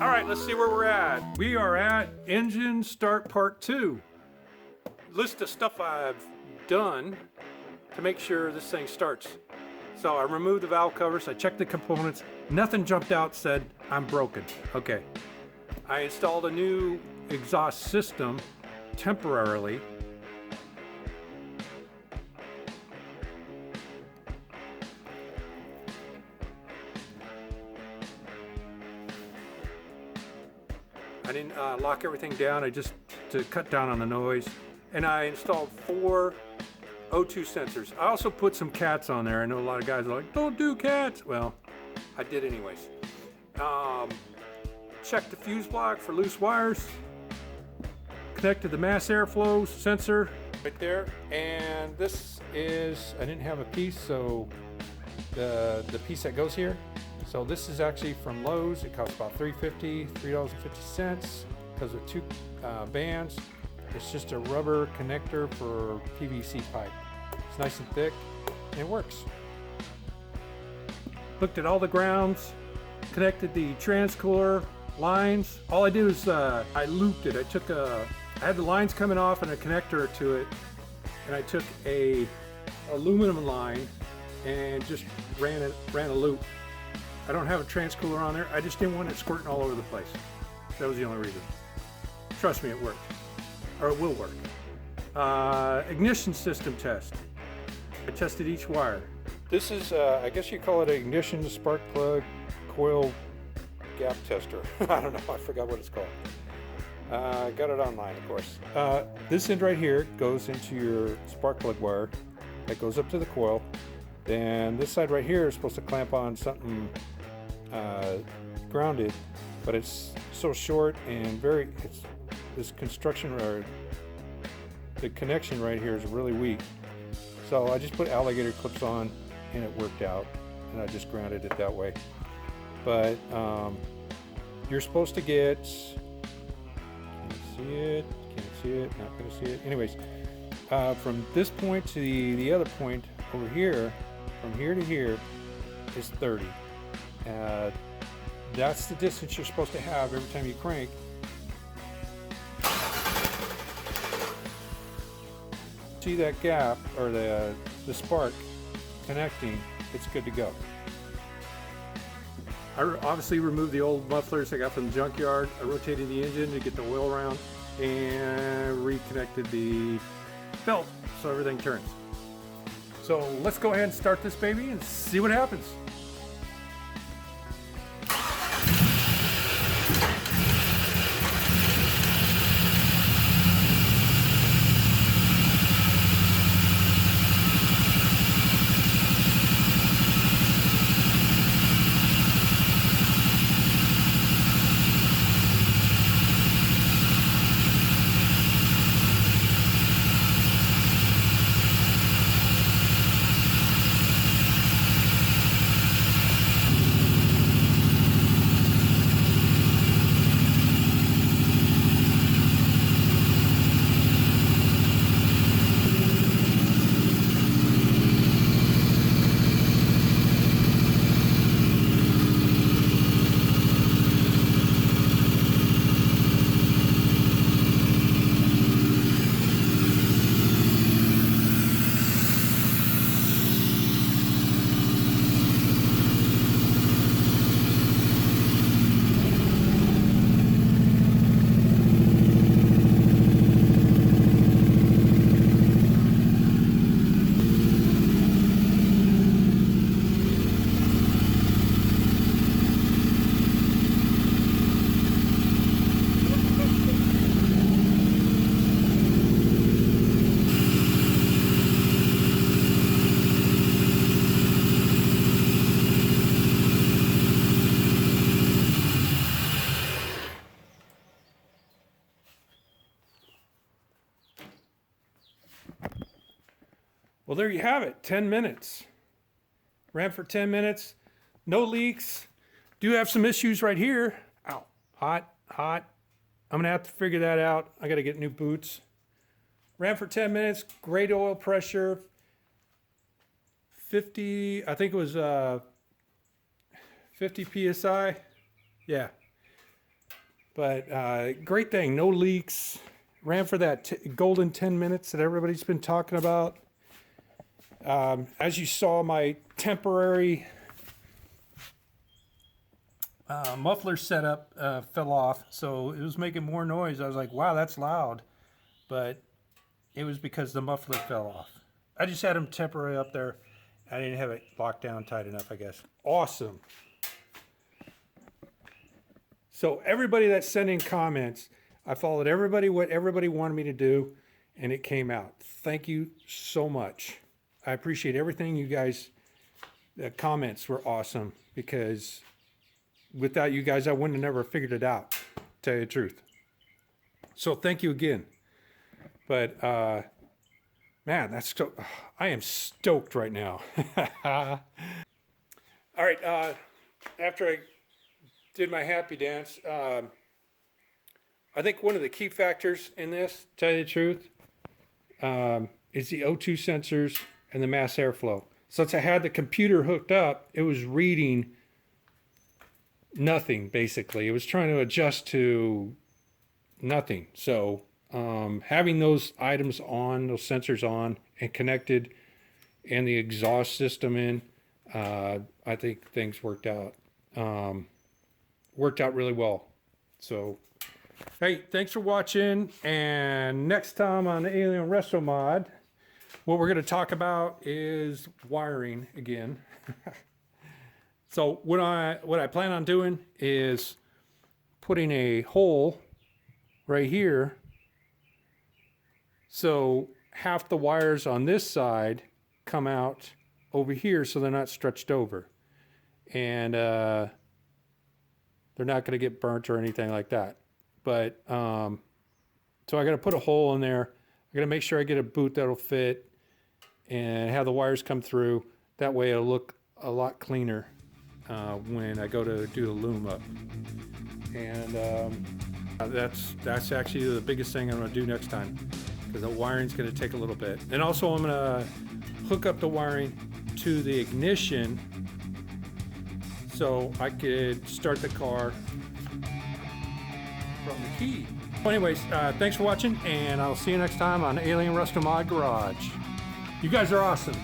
All right, let's see where we're at. We are at engine start part 2. List of stuff I've done to make sure this thing starts. So I removed the valve covers, I checked the components, nothing jumped out, said I'm broken. Okay. I installed a new exhaust system temporarily. I didn't lock everything down, I just to cut down on the noise. And I installed 4 O2 sensors. I also put some cats on there. I know a lot of guys are like, don't do cats. Well, I did anyways. Checked the fuse block for loose wires. Connected the mass airflow sensor right there. And this is, I didn't have a piece, so the piece that goes here. So this is actually from Lowe's. It costs about $3.50 because of 2 bands. It's just a rubber connector for PVC pipe. It's nice and thick and it works. Looked at all the grounds, connected the transcooler lines. All I did was I looped it. I had the lines coming off and a connector to it, and I took a aluminum line and just ran a loop. I don't have a transcooler on there. I just didn't want it squirting all over the place. That was the only reason. Trust me, it worked. Or it will work. Ignition system test. I tested each wire. This is, I guess you call it an ignition spark plug coil gap tester. I don't know, I forgot what it's called. Got it online, of course. This end right here goes into your spark plug wire. That goes up to the coil. Then this side right here is supposed to clamp on something grounded, but it's so short and this construction, or the connection right here is really weak. So I just put alligator clips on and it worked out, and I just grounded it that way. But you're supposed to get, can't see it, not gonna see it. Anyways, from this point to the other point over here, from here to here is 30. That's the distance you're supposed to have every time you crank. See that gap, or the spark connecting, it's good to go. I obviously removed the old mufflers I got from the junkyard. I rotated the engine to get the oil around and reconnected the belt so everything turns. So let's go ahead and start this baby and see what happens. Well, there you have it, 10 minutes. Ran for 10 minutes, no leaks. Do have some issues right here. Ow, hot. I'm gonna have to figure that out. I gotta get new boots. Ran for 10 minutes, great oil pressure. 50, I think it was 50 PSI. Yeah. But great thing, no leaks. Ran for that golden 10 minutes that everybody's been talking about. As you saw, my temporary muffler setup fell off, so it was making more noise. I was like, wow, that's loud. But it was because the muffler fell off. I just had them temporary up there. I didn't have it locked down tight enough, I guess. Awesome. So everybody that's sending comments, I followed what everybody wanted me to do, and it came out. Thank you so much. I appreciate everything you guys, the comments were awesome, because without you guys, I wouldn't have never figured it out, to tell you the truth. So thank you again. But man, I am stoked right now. All right, after I did my happy dance, I think one of the key factors in this, to tell you the truth, is the O2 sensors and the mass airflow. Since I had the computer hooked up, it was reading nothing, basically. It was trying to adjust to nothing. So having those items on, those sensors on and connected, and the exhaust system in, I think things worked out really well. So hey, thanks for watching, and next time on the Alien Restomod, what we're going to talk about is wiring again. So what I plan on doing is putting a hole right here, so half the wires on this side come out over here, so they're not stretched over, and they're not going to get burnt or anything like that. But so I got to put a hole in there. I got to make sure I get a boot that'll fit and have the wires come through. That way it'll look a lot cleaner when I go to do the loom up. And that's actually the biggest thing I'm going to do next time, because the wiring's going to take a little bit. And also I'm going to hook up the wiring to the ignition so I could start the car from the key. Well, anyways, thanks for watching, and I'll see you next time on Alien Restomod Garage. You guys are awesome.